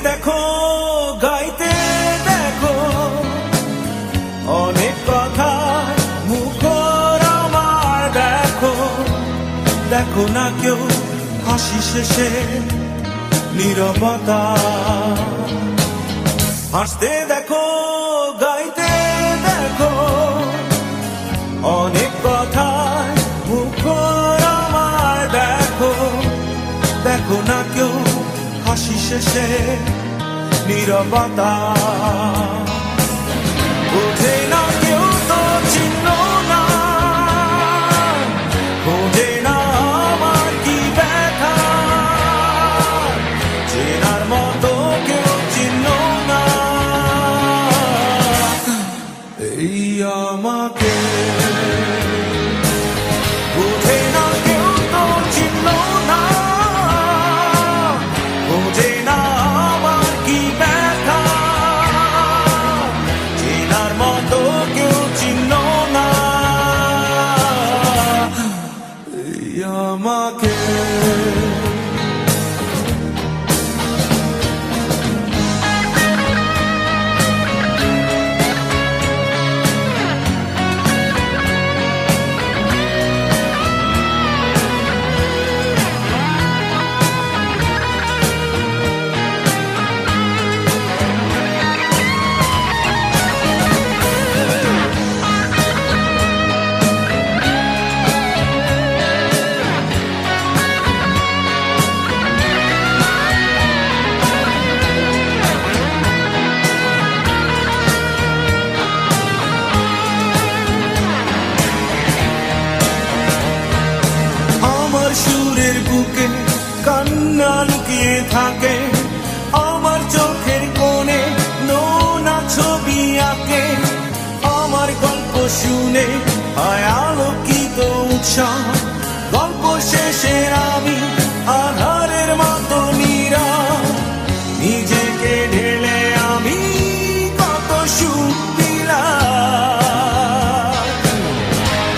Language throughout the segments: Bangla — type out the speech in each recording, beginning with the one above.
দেখো গাইতে দেখো অনেক কথা মুখর আমার দেখো দেখো না কেউ হাসি শেষে নীরবতা হাসতে দেখো গাইতে দেখো অনেক কথা মুখর আমার দেখো দেখো না কেউ হাসি শেষে নীরবতা বোঝে না কেউ তো চিহ্ন না বোঝে না আমার কি ব্যথা চেনার মতো কেউ চিহ্ন না এই আমাকে বোঝে না কেউ তো চিহ্ন না বোঝে না আমার কি ব্যথা চেনার মতো কেউ চিহ্ন না এই আমাকে সুরের বুকে কান্না লুকিয়ে থাকে আমার চোখের কোণে নোনা ছবি আঁকে আমার গল্প শুনে হয় আলোকিত উৎসাহ গল্প শেষে আমি আধারের মতো নীরব নিজেকে ঢেলে আমি কত সুখ দিলাম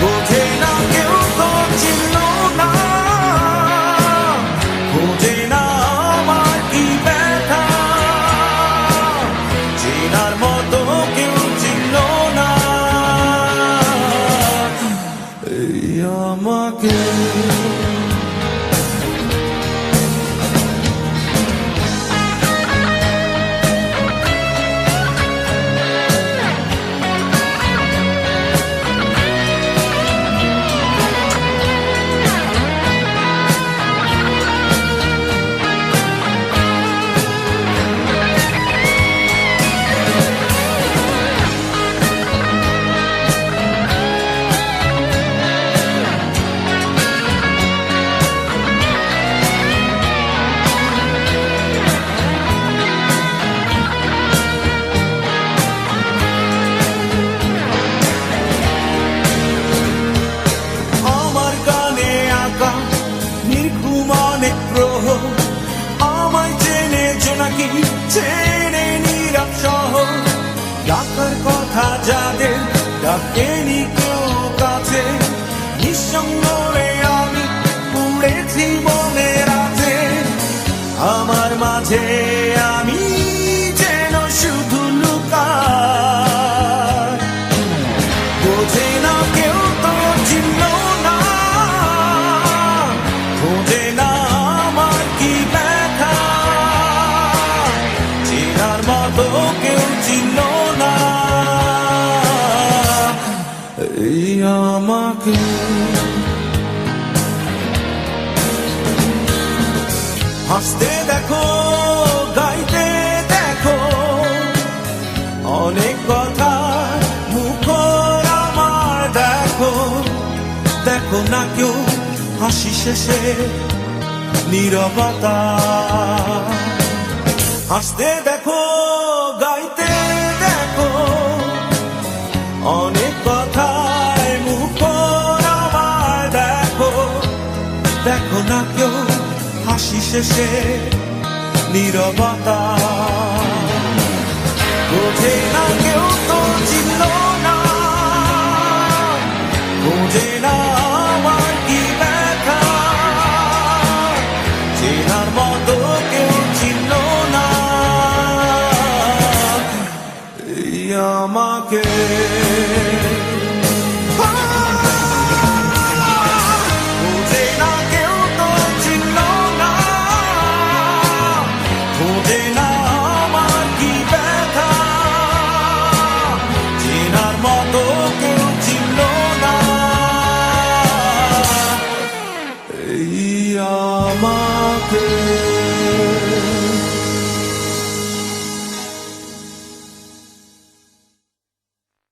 বোঝে না কেউ তো চিহ্ন না বোঝে না আমার কি ব্যথা চেনার মতো কেউ চিহ্ন না এই আমাকে আমায় চেনে জোনাকি চেনে নীরব শহর ডাকার কথা যাদের ডাকেনি কেউ কাছে নিঃসঙ্গরে আমি উড়েছি মনের আছে আমার মাঝে আমি যেন শুধু লুকাই বোঝে না কেউ তো চিহ্ন না বোঝে না আমার কি ব্যথা চেনার মতো কেউ চিহ্ন না এই আমাকে হাসতে দেখো গাইতে দেখো অনেক কথা মুখর আমার দেখো দেখো না কেউ হাসি শেষে নীরবতা হাসতে দেখো গাইতে দেখো অনেক কথায় মুখর আমার দেখো দেখো না কেউ হাসি শেষে নীরবতা বোঝে না কেউ তো চিহ্ন না বোঝে না আমার কি ব্যথা চেনার মতো কেউ চিহ্ন না আমাকে